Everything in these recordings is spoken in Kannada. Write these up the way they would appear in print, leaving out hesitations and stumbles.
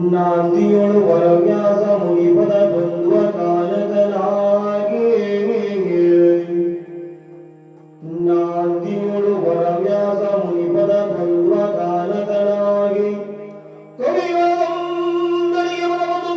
ನಾಂದಿಯೊಳು ವರವ್ಯಾಸ ಮುನಿಪದ ದ್ವಂದ್ವ ಕಾಲದನಾಗಿ ನಾಂದಿಯೊಳು ವರವ್ಯಾಸ ಮುನಿಪದ ದ್ವಂದ್ವ ಕಾಲದನಾಗಿ ಕವಿಗಳಿಗೆ ಬರಬಹುದು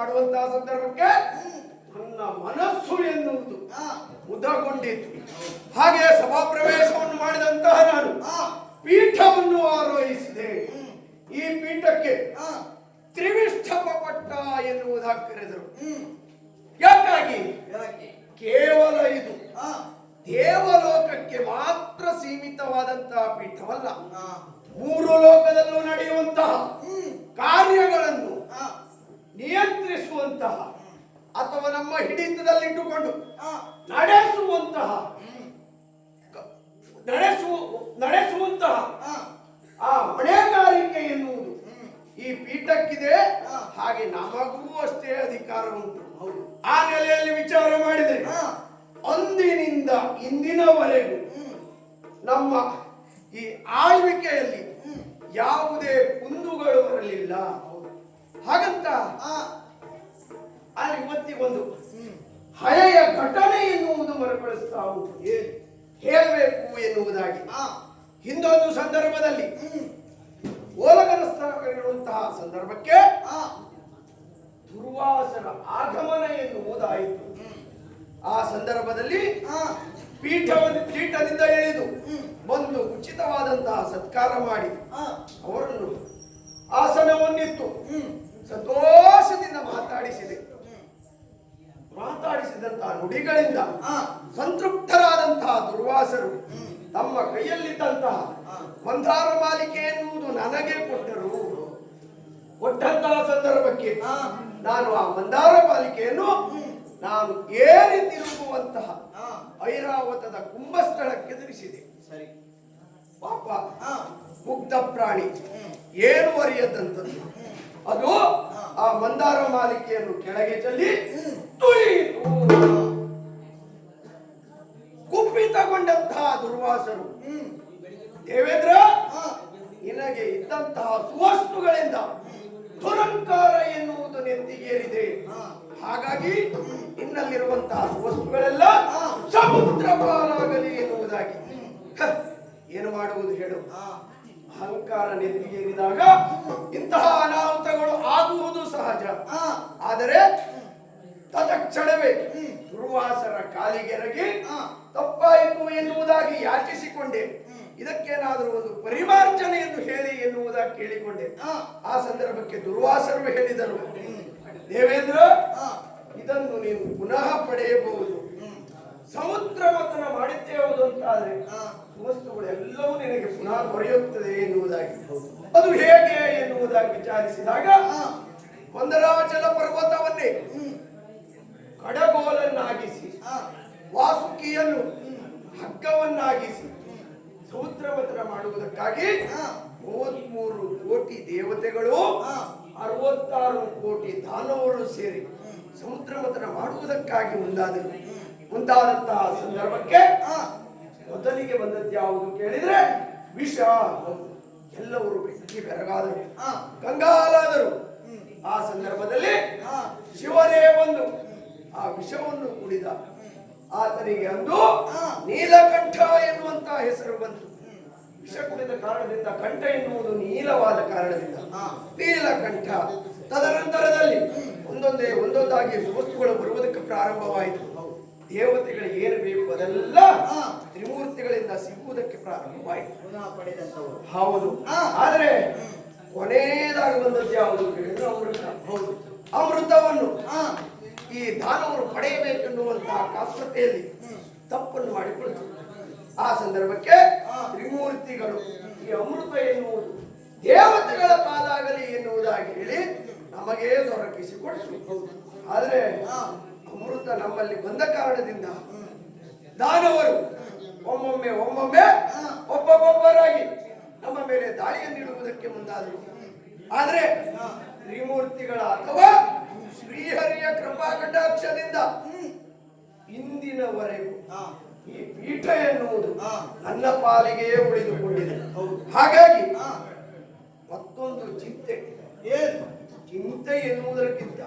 ಮಾಡುವಂತಹ ಸಂದರ್ಭಕ್ಕೆ ನನ್ನ ಮನಸ್ಸು ಎನ್ನುವುದು ಮುದಗೊಂಡಿತು. ಹಾಗೆ ಸಭಾಪ್ರವೇಶವನ್ನು ಮಾಡಿದಂತಹ ನಾನು ಪೀಠವನ್ನು ಆರೋಹಿಸಿದೆ. ಈ ಪೀಠಕ್ಕೆ ತ್ರಿವಿಷ್ಠಪಟ್ಟ ಎನ್ನುವುದಾಗಿ ಕರೆದರು. ಯಾಕಾಗಿ? ಕೇವಲ ಇದು ದೇವಲೋಕಕ್ಕೆ ಮಾತ್ರ ಸೀಮಿತವಾದಂತಹ ಪೀಠವಲ್ಲ. ಮೂರು ಲೋಕದಲ್ಲೂ ನಡೆಯುವಂತಹ ಕಾರ್ಯಗಳನ್ನು ನಿಯಂತ್ರಿಸುವಂತಹ ಅಥವಾ ನಮ್ಮ ಹಿಡಿತದಲ್ಲಿಟ್ಟುಕೊಂಡು ನಡೆಸುವಂತಹ ಆ ಹೊಣೆಗಾರಿಕೆ ಎನ್ನುವುದು ಈ ಪೀಠಕ್ಕಿದೆ. ಹಾಗೆ ನಮಗೂ ಅಷ್ಟೇ ಅಧಿಕಾರ ಉಂಟು. ಆ ನೆಲೆಯಲ್ಲಿ ವಿಚಾರ ಮಾಡಿದರೆ ಅಂದಿನಿಂದ ಇಂದಿನವರೆಗೂ ನಮ್ಮ ಈ ಆಳ್ವಿಕೆಯಲ್ಲಿ ಯಾವುದೇ ಕುಂದುಗಳು ಬರಲಿಲ್ಲ. ಹಾಗಂತ ಅಲ್ಲಿ ಇವತ್ತಿಗೊಂದು ಹಳೆಯ ಘಟನೆ ಎನ್ನುವುದು ಮರುಕಳಿಸ್ತಾ ಉಂಟು. ಹೇಳಬೇಕು ಎನ್ನುವುದಾಗಿ ಹಿಂದೊಂದು ಸಂದರ್ಭದಲ್ಲಿ ಓಲಗನಸ್ಥರಾಗಿರುವಂತಹ ಸಂದರ್ಭಕ್ಕೆ ದುರ್ವಾಸರ ಆಗಮನ ಎನ್ನುವುದಾಯಿತು. ಆ ಸಂದರ್ಭದಲ್ಲಿ ಪೀಠದಿಂದ ಇಳಿದು ಬಂದು ಉಚಿತವಾದಂತಹ ಸತ್ಕಾರ ಮಾಡಿ ಅವರನ್ನು ಆಸನವನ್ನಿತ್ತು ಸಂತೋಷದಿಂದ ಮಾತಾಡಿಸಿದಂತಹ ನುಡಿಗಳಿಂದ ಸಂತೃಪ್ತರಾದಂತಹ ದುರ್ವಾಸರು ತಮ್ಮ ಕೈಯಲ್ಲಿದ್ದಂತಹ ಮಂದಾರ ಮಾಲಿಕೆ ಎನ್ನುವುದು ನನಗೆ ಕೊಟ್ಟಂತಹ ಸಂದರ್ಭಕ್ಕೆ ನಾನು ಆ ಮಂದಾರ ಮಾಲಿಕೆಯನ್ನು ನಾನು ಏರಿ ತಿರುಗುವಂತಹ ಐರಾವತದ ಕುಂಭಸ್ಥಳಕ್ಕೆ ಧರಿಸಿದೆ. ಸರಿ ಪಾಪ ಮುಗ್ಧ ಪ್ರಾಣಿ ಏನು ಅರಿಯದಂಥದ್ದು. ಅದು ಆ ಮಂದಾರ ಮಾಲಿಕೆಯನ್ನು ಕೆಳಗೆ ಚೆಲ್ಲಿ ತುಳಿಯಿತು. ಕುಪಿತಗೊಂಡಂತಹ ದುರ್ವಾಸರು, ದೇವೇಂದ್ರ ನಿನಗೆ ಇದ್ದಂತಹ ಸುವಸ್ತುಗಳಿಂದ ದುರಂಕಾರ ಎನ್ನುವುದು ನೆತ್ತಿಗೇರಿದೆ. ಹಾಗಾಗಿ ಇನ್ನಲ್ಲಿರುವಂತಹ ಸುವಸ್ತುಗಳೆಲ್ಲ ಸಮುದ್ರ ಪಾಲಾಗಲಿ ಎನ್ನುವುದಾಗಿ. ಏನು ಮಾಡುವುದು ಹೇಳು? ಅಹಂಕಾರ ನೆತ್ತಿಗೇರಿದಾಗ ಇಂತಹ ಅನಾಹುತಗಳು ಆಗುವುದು ಸಹಜ. ಆದರೆ ತತ್ಕ್ಷಣವೇ ದುರ್ವಾಸರ ಕಾಲಿಗೆರಗಿ ತಪ್ಪಾಯಿತು ಎನ್ನುವುದಾಗಿ ಯಾಚಿಸಿಕೊಂಡೆ. ಇದಕ್ಕೇನಾದರೂ ಒಂದು ಪರಿಮಾರ್ಜನೆಯನ್ನು ಹೇಳಿ ಎನ್ನುವುದಾಗಿ ಕೇಳಿಕೊಂಡೆ. ಆ ಸಂದರ್ಭಕ್ಕೆ ದುರ್ವಾಸರು ಹೇಳಿದರು, ದೇವೇಂದ್ರ ಇದನ್ನು ನೀನು ಪುನಃ ಪಡೆಯಬಹುದು. ಸಮುದ್ರ ಮಥನ ಮಾಡಿದ್ದೇವುದು ಅಂತಾದ್ರೆ ವಸ್ತುಗಳು ಎಲ್ಲವೂ ನಿನಗೆ ಪುನಃ ದೊರೆಯುತ್ತದೆ ಎನ್ನುವುದಾಗಿ. ಅದು ಹೇಗೆ ಎನ್ನುವುದಾಗಿ ವಿಚಾರಿಸಿದಾಗ ಮಂದರಾಚಲ ಪರ್ವತವನ್ನೇ ಕಡಗೋಲನ್ನಾಗಿಸಿ ವಾಸುಕಿಯನ್ನು ಹಗ್ಗವನ್ನಾಗಿಸಿ ಸಮುದ್ರ ಮಥನ ಮಾಡುವುದಕ್ಕಾಗಿ 33 ಕೋಟಿ ದೇವತೆಗಳು 66 ಕೋಟಿ ದಾನವರು ಸೇರಿ ಸಮುದ್ರ ಮಥನ ಮಾಡುವುದಕ್ಕಾಗಿ ಮುಂದಾದಂತಹ ಸಂದರ್ಭಕ್ಕೆ ಮೊದಲಿಗೆ ಬಂದದ್ದು ಯಾವುದು ಕೇಳಿದ್ರೆ ವಿಷ. ಎಲ್ಲವರು ಬೆಚ್ಚಿ ಬೆರಗಾದರು, ಕಂಗಾಲಾದರು. ಆ ಸಂದರ್ಭದಲ್ಲಿ ಶಿವನೇ ಬಂದು ಆ ವಿಷವನ್ನು ಕುಡಿದ. ಆತನಿಗೆ ಅಂದು ನೀಲಕಂಠ ಎನ್ನುವಂತಹ ಹೆಸರು ಬಂತು. ವಿಷ ಕುಡಿದ ಕಾರಣದಿಂದ, ಕಂಠ ಎನ್ನುವುದು ನೀಲವಾದ ಕಾರಣದಿಂದ ನೀಲಕಂಠ. ತದನಂತರದಲ್ಲಿ ಒಂದೊಂದಾಗಿ ಸುವಸ್ತುಗಳು ಬರುವುದಕ್ಕೆ ಪ್ರಾರಂಭವಾಯಿತು. ದೇವತೆಗಳಿಗೆ ಏನು ಬೇಕು ಅದೆಲ್ಲ ತ್ರಿಮೂರ್ತಿಗಳಿಂದ ಸಿಗುವುದಕ್ಕೆ ಪ್ರಾರಂಭವಾಯಿತು. ಹೌದು. ಆದರೆ ಕೊನೆಯದಾಗಿ ಬಂದದ್ದು ಯಾವುದು ಕೇಳಿದ್ರೆ ಅಮೃತ. ಹೌದು, ಅಮೃತವನ್ನು ಈ ದಾನವರು ಪಡೆಯಬೇಕೆನ್ನುವಂತಹ ಕಾಸ್ತತೆಯಲ್ಲಿ ತಪ್ಪನ್ನು ಮಾಡಿಕೊಳ್ತಾರೆ. ಆ ಸಂದರ್ಭಕ್ಕೆ ತ್ರಿಮೂರ್ತಿಗಳು ಈ ಅಮೃತ ಎನ್ನುವುದು ದೇವತೆಗಳ ಪಾಲಾಗಲಿ ಎನ್ನುವುದಾಗಿ ಹೇಳಿ ನಮಗೆ ದೊರಕಿಸಿಕೊಡ್ತು. ಆದರೆ ಅಮೃತ ನಮ್ಮಲ್ಲಿ ಬಂದ ಕಾರಣದಿಂದ ದಾನವರು ಒಮ್ಮೊಮ್ಮೆ ಒಬ್ಬೊಬ್ಬರಾಗಿ ನಮ್ಮ ಮೇಲೆ ದಾಳಿಯನ್ನಿಡುವುದಕ್ಕೆ ಮುಂದಾದರು. ಆದರೆ ತ್ರಿಮೂರ್ತಿಗಳ ಅಥವಾ ಶ್ರೀಹರಿಯ ಕೃಪಾ ಕಟಾಕ್ಷದಿಂದ ಇಂದಿನವರೆಗೂ ಈ ಪೀಠ ಎನ್ನುವುದು ನನ್ನ ಪಾಲಿಗೆ ಉಳಿದುಕೊಂಡಿದೆ. ಹಾಗಾಗಿ ಮತ್ತೊಂದು ಚಿಂತೆ ಎನ್ನುವುದಕ್ಕಿಂತ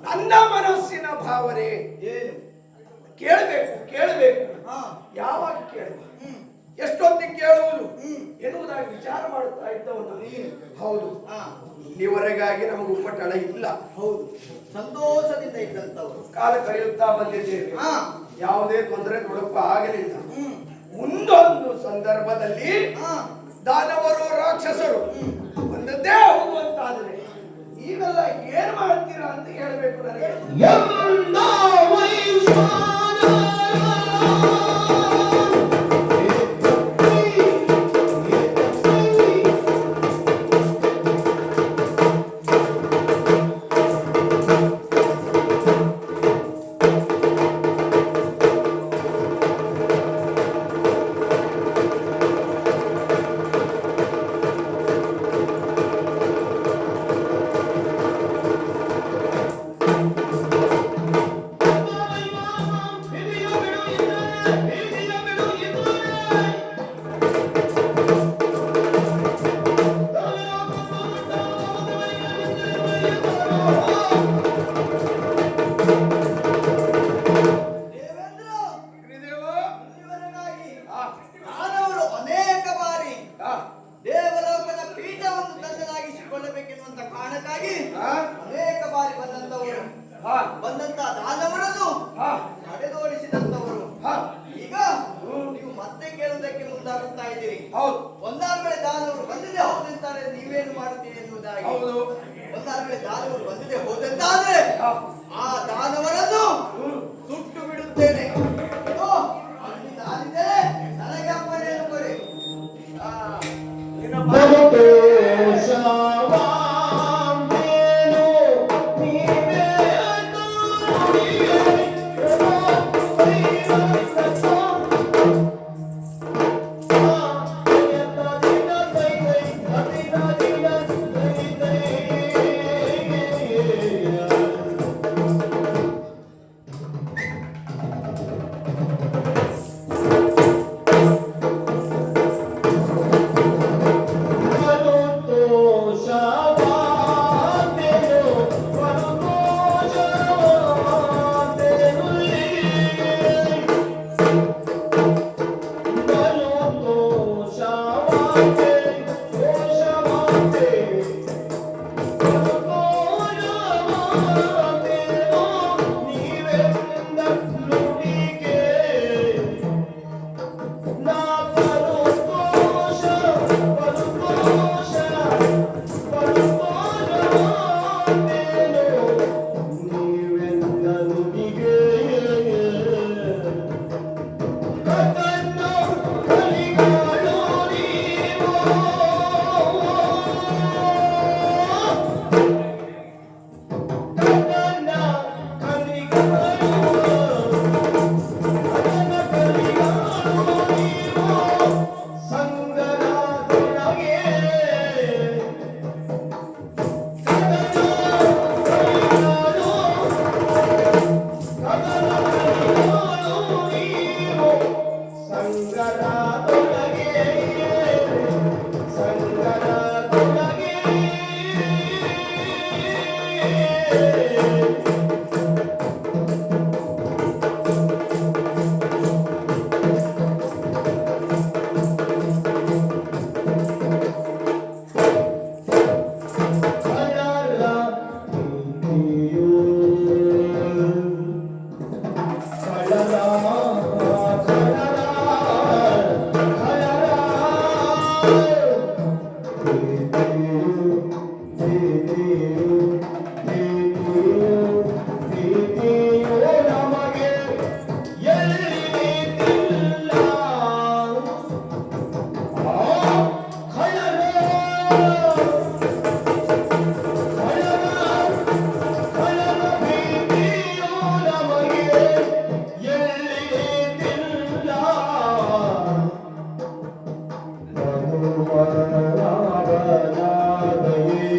ನನ್ನ ಮನಸ್ಸಿನ ಭಾವನೆ ಏನು ಕೇಳಬೇಕು. ಯಾವಾಗ ಕೇಳಬೇಕು? ಎಷ್ಟೊತ್ತಿಗೆ ಕೇಳುವುದು ಎನ್ನುವುದಾಗಿ ವಿಚಾರ ಮಾಡುತ್ತಾ ಇದ್ದವನು ನೀನು ಹೌದು. ಹಾ ಇಲ್ಲಿವರೆಗಾಗಿ ನಮಗೆ ಉಪಟಳ ಇಲ್ಲ. ಹೌದು, ಸಂತೋಷದಿಂದ ಇದ್ದಂತವರು ಕಾಲ ಕಳೆಯುತ್ತಾ ಬಂದಿದ್ದೇವೆ. ಹಾ ಯಾವುದೇ ತೊಂದರೆ ತೊಡಕು ಆಗಲಿಲ್ಲ. ಹ್ಮ್ ಮುಂದೊಂದು ಸಂದರ್ಭದಲ್ಲಿ ಹಾ ದಾನವರು ರಾಕ್ಷಸರು ಒಂದದ್ದೇ ಹೋಗುವಂತಾದರೆ ನೀವೆಲ್ಲ ಏನ್ ಮಾಡ್ತೀರಾ ಅಂತ ಹೇಳ್ಬೇಕು ನನಗೆ. ದೇವೇಂದ್ರ, ಅಗ್ನಿದೇವ, ಇಲ್ಲಿವರೆಗಾಗಿ ಆ, ನಾನವರು ಅನೇಕ ಬಾರಿ ಆ, ದೇವಲೋಕದ ಪೀಠವನ್ನು ತನ್ನದಾಗಿಸಿಕೊಳ್ಳಬೇಕೆನ್ನುವಂತ ಕಾರಣಕ್ಕಾಗಿ ಆ, ಅನೇಕ ಬಾರಿ ಬಂದಂತವರು ಆ, ಬಂದಂತ ದಾನವರನ್ನು ಆ, ನಡೆದೋಡಿಸಿದಂತವರು ಆ, ಈಗ ನೀವು ಮತ್ತೆ ಕೇಳುವುದಕ್ಕೆ ಮುಂದಾಗುತ್ತಾ ಇದ್ದೀರಿ. ಹೌದು ಒಂದಾದ ವೇಳೆ ದಾನವರು ಬಂದಿದೆ ಹೋದಂತಾರೆ ನೀವೇನು ಮಾಡುತ್ತೀರಿ ಎನ್ನುವುದಾಗಿ. ಹೌದು. ಒಂದಾದ ವೇಳೆ ದಾನವರು ಬಂದಿದೆ ಹೋದಂತಾದ್ರೆ ಆ, ಆ ದಾನವರನ್ನು ಸುಟ್ಟು ಬಿಡುತ್ತೇನೆ. ಇದು ಅಲ್ಲಿ ನಾನಿದ್ದರೆ ನನಗೆ ಅಪ್ಪಣೆಯನ್ನು ಕೊಡಿ. ಆ, ನಿನ್ನ ಮನುಮನಾಭನಾದಯೇ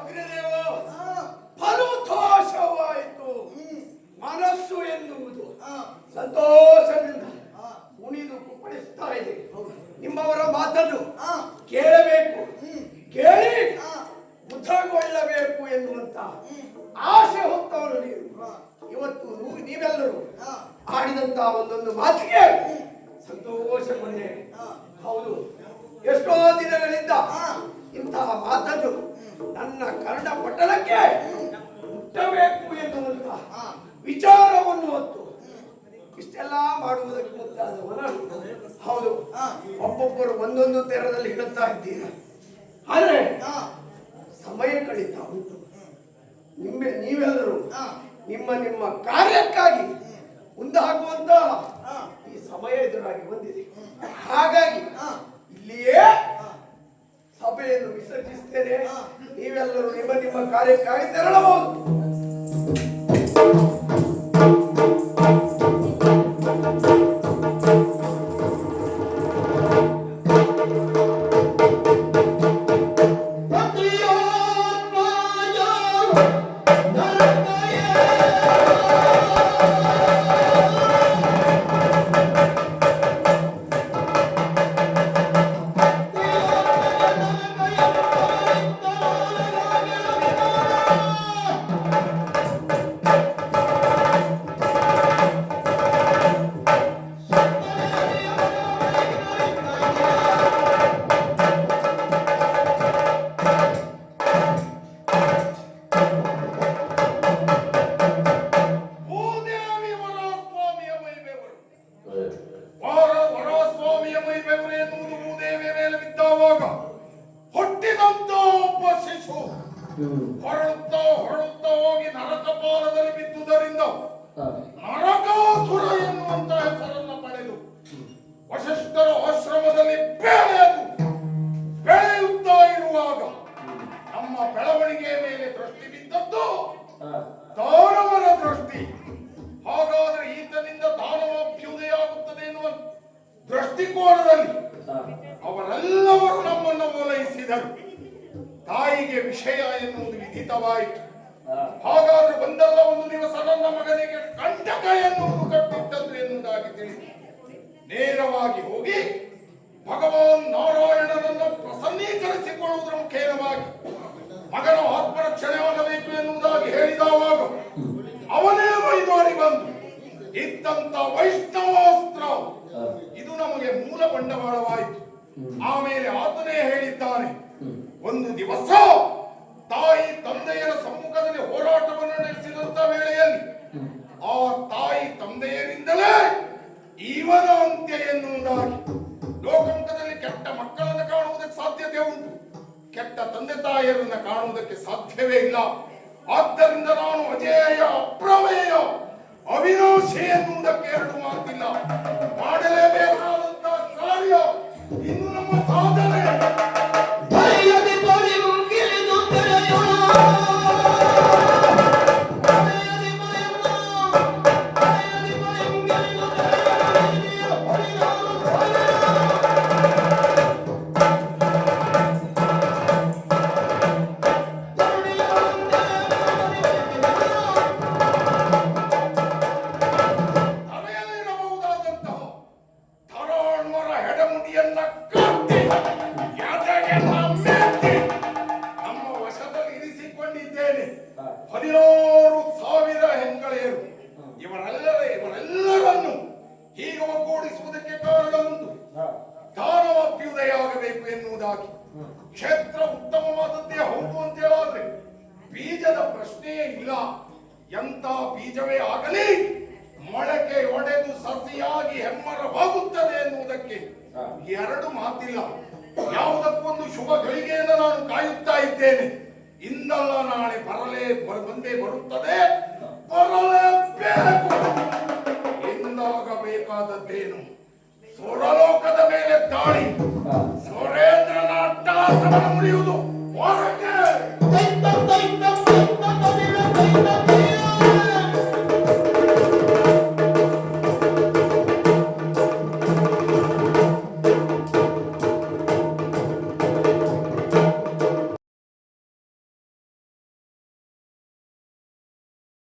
ಅಗ್ನಿದೇವ, ಫಲೋತ್ಥಾಸವಾಯಿತು. ಮನಸ್ಸು ಎನ್ನುವುದು ಸಂತೋಷದಿಂದ ಕುಣಿದು ಕುಪ್ಪಳಿಸ್ತಾ ಇದೆ. ನಿಮ್ಮವರ ಮಾತನ್ನು ಕೇಳಬೇಕು, ಕೇಳಿ ಮುಖಗೊಳ್ಳಬೇಕು ಎನ್ನುವಂತ ಆಸೆ ಹೊತ್ತವರು ನೀವು. ಇವತ್ತು ನೀವೆಲ್ಲರೂ ಆಡಿದಂತ ಒಂದೊಂದು ಮಾತಿಗೆ ಸಂತೋಷಗೊಂಡೆ. ಹೌದು, ಎಷ್ಟೋ ದಿನಗಳಿಂದ ಇಂತಹ ಮಾತನ್ನು ನನ್ನ ಕನ್ನಡ ಪಟ್ಟಣಕ್ಕೆ ಮುಟ್ಟಬೇಕು ಎನ್ನುವಂತ ವಿಚಾರವನ್ನು ಹೊತ್ತು ಇಷ್ಟೆಲ್ಲ ಮಾಡುವುದಕ್ಕೆ ಮುಂತಾದವನ. ಹೌದು, ಒಬ್ಬೊಬ್ಬರು ಒಂದೊಂದು ತೆರದಲ್ಲಿ ಹೇಳುತ್ತಾ ಇದ್ದೀರಾ, ಆದ್ರೆ ಸಮಯ ಕಳೀತಾ ಉಂಟು. ನೀವೆಲ್ಲರೂ ನಿಮ್ಮ ನಿಮ್ಮ ಕಾರ್ಯಕ್ಕಾಗಿ ಮುಂದಾಗುವಂತ ಈ ಸಮಯ ಎದುರಾಗಿ ಬಂದಿದೆ. ಹಾಗಾಗಿ ಇಲ್ಲಿಯೇ ಸಭೆಯನ್ನು ವಿಸರ್ಜಿಸ್ತೇನೆ. ನೀವೆಲ್ಲರೂ ನಿಮ್ಮ ನಿಮ್ಮ ಕಾರ್ಯಕ್ಕಾಗಿ ತೆರಳಬಹುದು. ಹೊರಳುತ್ತಾ ಹೊರಳುತ್ತಾ ಹೋಗಿ ನರಕಪಾಲದಲ್ಲಿ ಬಿದ್ದುದರಿಂದ ನರಕಾಸುರ ಎನ್ನುವಂತಹ ಹೆಸರನ್ನು ಪಡೆದು ವಶಿಷ್ಠರ ಆಶ್ರಮದಲ್ಲಿ ಬೆಳೆಯುತ್ತಾ ಇರುವಾಗ ನಮ್ಮ ಬೆಳವಣಿಗೆಯ ಮೇಲೆ ದೃಷ್ಟಿ ಬಿದ್ದದ್ದು ದಾನವರ ದೃಷ್ಟಿ. ಹಾಗಾದ್ರೆ ಈತನಿಂದ ದಾನವಾಭ್ಯುದಯ ಆಗುತ್ತದೆ ಎನ್ನುವ ದೃಷ್ಟಿಕೋನದಲ್ಲಿ ಅವರೆಲ್ಲವರು ನಮ್ಮನ್ನು ಓಲೈಸಿದರು. ತಾಯಿಗೆ ವಿಷಯ ಎನ್ನುವುದು ವಿಧಿತವಾಯಿತು. ಹಾಗಾದ್ರೆ ಒಂದಲ್ಲ ಒಂದು ದಿವಸ ನನ್ನ ಮಗನಿಗೆ ಕಂಟಕ ಎನ್ನುವುದು ಕಟ್ಟಿಟ್ಟದ್ದು ಎನ್ನುವುದಾಗಿ ತಿಳಿದು ನೇರವಾಗಿ ಹೋಗಿ ಭಗವಾನ್ ನಾರಾಯಣನನ್ನು ಪ್ರಸನ್ನೀಕರಿಸಿಕೊಳ್ಳುವುದರ ಮುಖೇನವಾಗಿ ಮಗನ ಯಾವಾಗ ಅವನೇ ಮೈದಾರಿ ಬಂದು ಇದ್ದಂತ ವೈಷ್ಣವಾಸ್ತ್ರ ಇದು ನಮಗೆ ಮೂಲ ಬಂಡವಾಳವಾಯಿತು. ಆಮೇಲೆ ಆತನೇ ಹೇಳಿದ್ದಾನೆ, ಒಂದು ದಿವಸ ತಾಯಿ ತಂದೆಯರ ಸಮ್ಮುಖದಲ್ಲಿ ಹೋರಾಟವನ್ನು ನಡೆಸಿದಂತ ವೇಳೆಯಲ್ಲಿ ಆ ತಾಯಿ ತಂದೆಯರಿಂದಲೇ ಇವನ ಅಂತ್ಯ ಎನ್ನುವುದಾಗಿ ಲೋಕಮುಖದಲ್ಲಿ ಕೆಟ್ಟ ಮಕ್ಕಳನ್ನು ಕಾಣುವುದಕ್ಕೆ ಸಾಧ್ಯತೆ ಉಂಟು, ಕೆಟ್ಟ ತಂದೆ ತಾಯಿಯರನ್ನ ಕಾಣುವುದಕ್ಕೆ ಸಾಧ್ಯವೇ ಇಲ್ಲ. ಆದ್ದರಿಂದ ನಾನು ಅಜೇಯ ಅಪ್ರಮೇಯ ಅವಿನಾಶಿ ಎನ್ನುವುದಕ್ಕೆ ಎರಡು ಮಾತಿಲ್ಲ. ಮಾಡಲೇಬೇಕಾದಂತಹ ಕಾರ್ಯ ಇನ್ನು ನಮ್ಮ ಸಾಧನೆ. ನಮ್ಮ ವಶದಲ್ಲಿ ಇರಿಸಿಕೊಂಡಿದ್ದೇನೆ 16,000 ಹೆಂಗಳೆಯರು. ಇವರೆಲ್ಲರನ್ನು ಹೀಗೆ ಒಗ್ಗೂಡಿಸುವುದಕ್ಕೆ ಕಾರಣ ಉಂಟು. ದಾನವಾಭ್ಯುದಯ ಆಗಬೇಕು ಎನ್ನುವುದಾಗಿ. ಕ್ಷೇತ್ರ ಉತ್ತಮವಾದದ್ದೇ ಹೌದು ಅಂತ ಹೇಳಿದ್ರೆ ಬೀಜದ ಪ್ರಶ್ನೆಯೇ ಇಲ್ಲ. ಎಂತ ಬೀಜವೇ ಆಗಲಿ ಮೊಳಕೆ ಒಡೆದು ಸಸಿಯಾಗಿ ಹೆಮ್ಮರವಾಗುತ್ತದೆ ಎನ್ನುವುದಕ್ಕೆ ಎರಡು ಮಾತಿಲ್ಲ. ಯಾವುದಕ್ಕೊಂದು ಶುಭ ಗಳಿಗೆಯನ್ನು ನಾನು ಕಾಯುತ್ತಾ ಇದ್ದೇನೆ. ಇಂದಲ್ಲ ನಾಳೆ ಬಂದೇ ಬರುತ್ತದೆ, ಬರಲೇಬೇಕು. ಎಂದಾಗಬೇಕಾದದ್ದೇನು